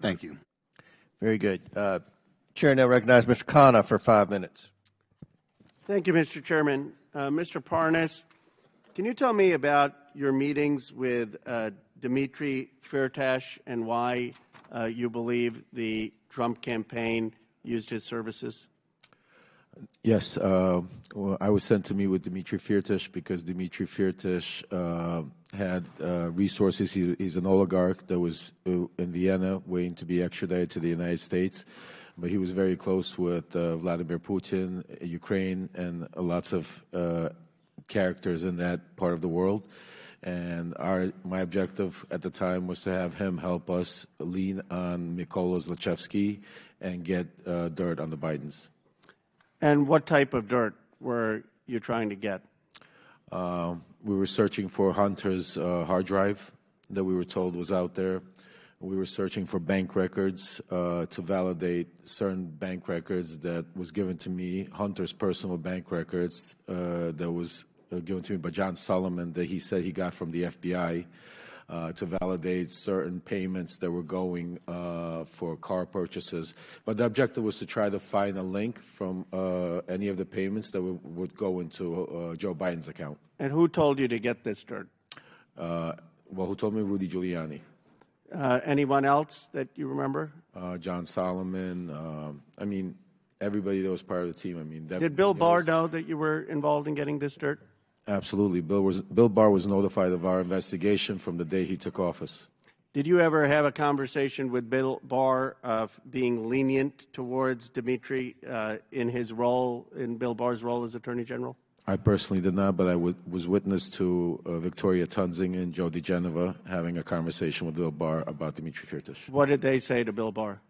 Thank you. Very good. Chair now recognizes Mr. Khanna for 5 minutes. Thank you, Mr. Chairman. Mr. Parnas, can you tell me about your meetings with Dmitry Firtash and why you believe the Trump campaign used his services? Yes. Well, I was sent to meet with Dmitry Firtash because Dmitry Firtash had resources. He's an oligarch that was in Vienna waiting to be extradited to the United States. But he was very close with Vladimir Putin, Ukraine, and lots of characters in that part of the world. And my objective at the time was to have him help us lean on Mykola Zlochevsky and get dirt on the Bidens. And what type of dirt were you trying to get? We were searching for Hunter's hard drive that we were told was out there. We were searching for bank records to validate certain bank records that was given to me, Hunter's personal bank records that was given to me by John Solomon that he said he got from the FBI to validate certain payments that were going for car purchases. But the objective was to try to find a link from any of the payments that would go into Joe Biden's account. And who told you to get this dirt? Well, who told me? Rudy Giuliani. Anyone else that you remember? John Solomon. I mean, everybody that was part of the team. I mean, did Bill Barr know that you were involved in getting this dirt? Absolutely. Bill Barr was notified of our investigation from the day he took office. Did you ever have a conversation with Bill Barr of being lenient towards Dmitry in his role, in Bill Barr's role as Attorney General? I personally did not, but I was witness to Victoria Tunzing and Joe DeGeneva having a conversation with Bill Barr about Dmitry Firtash. What did they say to Bill Barr?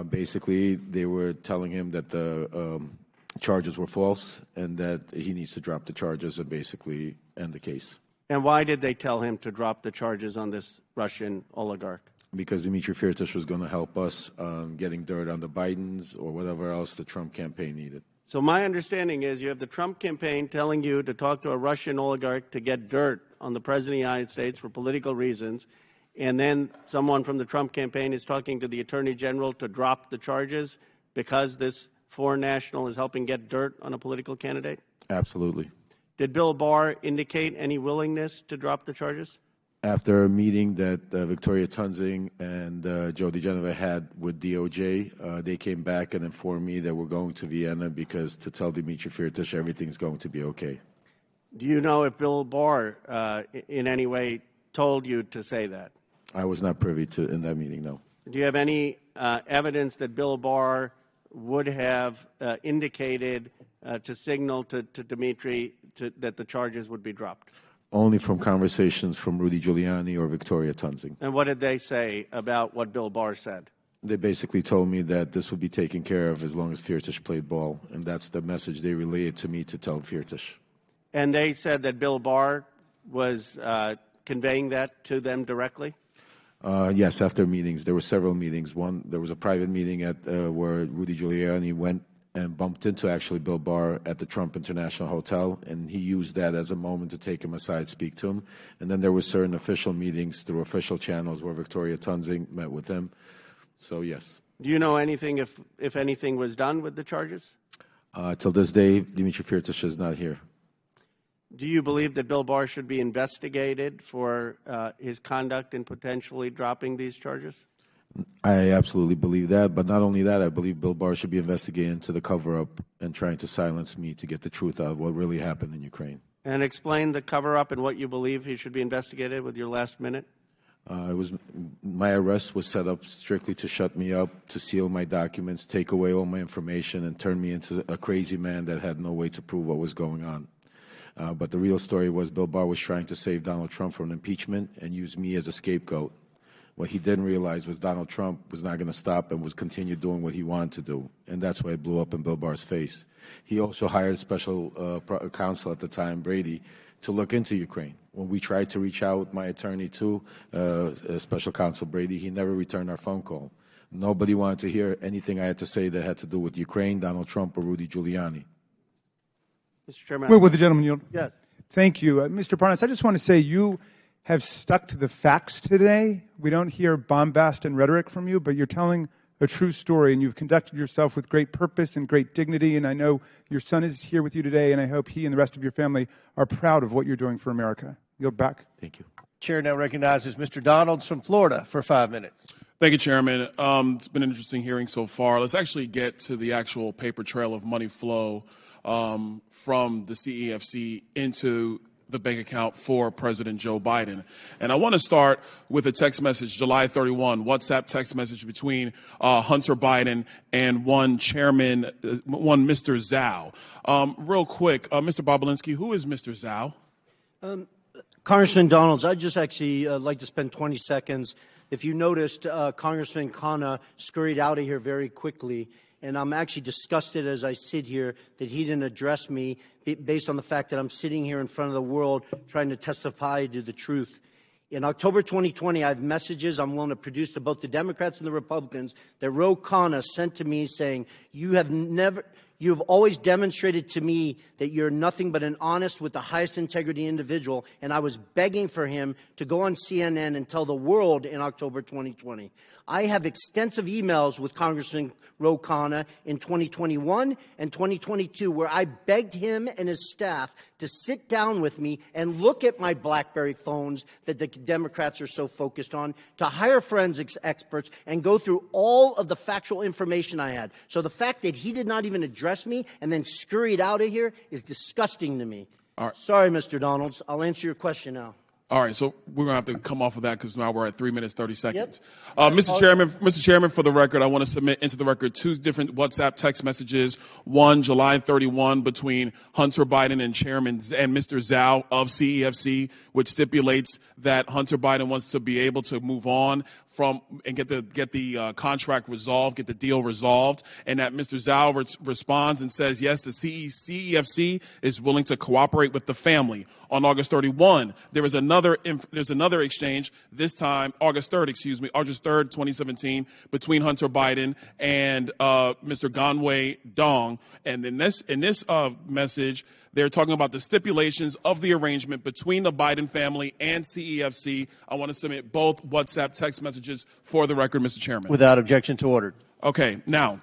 Basically, they were telling him that the charges were false and that he needs to drop the charges and basically end the case. And why did they tell him to drop the charges on this Russian oligarch? Because Dmitry Firtash was going to help us getting dirt on the Bidens or whatever else the Trump campaign needed. So my understanding is you have the Trump campaign telling you to talk to a Russian oligarch to get dirt on the President of the United States for political reasons, and then someone from the Trump campaign is talking to the Attorney General to drop the charges because this foreign national is helping get dirt on a political candidate? Absolutely. Did Bill Barr indicate any willingness to drop the charges? After a meeting that Victoria Tunzing and Joe DeGeneva had with DOJ, they came back and informed me that we're going to Vienna because to tell Dmitry Firtash everything's going to be okay. Do you know if Bill Barr in any way told you to say that? I was not privy to in that meeting, no. Do you have any evidence that Bill Barr would have indicated to signal to Dmitry that the charges would be dropped? Only from conversations from Rudy Giuliani or Victoria Tunzing. And what did they say about what Bill Barr said? They basically told me that this would be taken care of as long as Firtash played ball, and that's the message they relayed to me to tell Firtash. And they said that Bill Barr was conveying that to them directly? Yes, after meetings. There were several meetings. There was a private meeting where Rudy Giuliani went and bumped into actually Bill Barr at the Trump International Hotel, and he used that as a moment to take him aside, speak to him. And then there were certain official meetings through official channels where Victoria Tunzing met with him. So, yes. Do you know anything, if anything, was done with the charges? Till this day, Dmitry Firtash is not here. Do you believe that Bill Barr should be investigated for his conduct in potentially dropping these charges? I absolutely believe that. But not only that, I believe Bill Barr should be investigated into the cover-up and trying to silence me to get the truth out of what really happened in Ukraine. And explain the cover-up and what you believe he should be investigated with your last minute. My arrest was set up strictly to shut me up, to seal my documents, take away all my information, and turn me into a crazy man that had no way to prove what was going on. But the real story was Bill Barr was trying to save Donald Trump from impeachment and use me as a scapegoat. What he didn't realize was Donald Trump was not going to stop and was continue doing what he wanted to do. And that's why it blew up in Bill Barr's face. He also hired special counsel at the time, Brady, to look into Ukraine. When we tried to reach out, my attorney to special counsel Brady, he never returned our phone call. Nobody wanted to hear anything I had to say that had to do with Ukraine, Donald Trump, or Rudy Giuliani. Mr. Chairman. Will the gentleman yield? Yes. Thank you. Mr. Parnas, I just want to say you have stuck to the facts today. We don't hear bombast and rhetoric from you, but you're telling a true story, and you've conducted yourself with great purpose and great dignity, and I know your son is here with you today, and I hope he and the rest of your family are proud of what you're doing for America. Yield back. Thank you. Chair now recognizes Mr. Donalds from Florida for 5 minutes. Thank you, Chairman. It's been an interesting hearing so far. Let's actually get to the actual paper trail of money flow from the CEFC into the bank account for President Joe Biden. And I want to start with a text message, July 31, WhatsApp text message between Hunter Biden and one Mr. Zhao. Real quick, Mr. Bobulinski, who is Mr. Zhao? Congressman Donalds, I'd just actually like to spend 20 seconds. If you noticed, Congressman Khanna scurried out of here very quickly, and I'm actually disgusted as I sit here that he didn't address me based on the fact that I'm sitting here in front of the world trying to testify to the truth. In October 2020, I have messages I'm willing to produce to both the Democrats and the Republicans that Ro Khanna sent to me saying, you have always demonstrated to me that you're nothing but an honest with the highest integrity individual, and I was begging for him to go on CNN and tell the world in October 2020. I have extensive emails with Congressman Ro Khanna in 2021 and 2022 where I begged him and his staff to sit down with me and look at my BlackBerry phones that the Democrats are so focused on, to hire forensics experts and go through all of the factual information I had. So the fact that he did not even address me and then scurried out of here is disgusting to me. All right. Sorry, Mr. Donalds. I'll answer your question now. All right, so we're going to have to come off of that because now we're at 3 minutes, 30 seconds. Yep. Mr. Chairman, for the record, I want to submit into the record 2 different WhatsApp text messages. One, July 31, between Hunter Biden and Mr. Zhao of CEFC, which stipulates that Hunter Biden wants to be able to move on from and get the contract resolved, get the deal resolved, and that Mr. Zhao responds and says, yes, the CEFC is willing to cooperate with the family. On August 31, there's another exchange, this time August 3rd, 2017, between Hunter Biden and Mr. Ganwei Dong. And in this message, they're talking about the stipulations of the arrangement between the Biden family and CEFC. I want to submit both WhatsApp text messages for the record, Mr. Chairman. Without objection to order. Okay, now.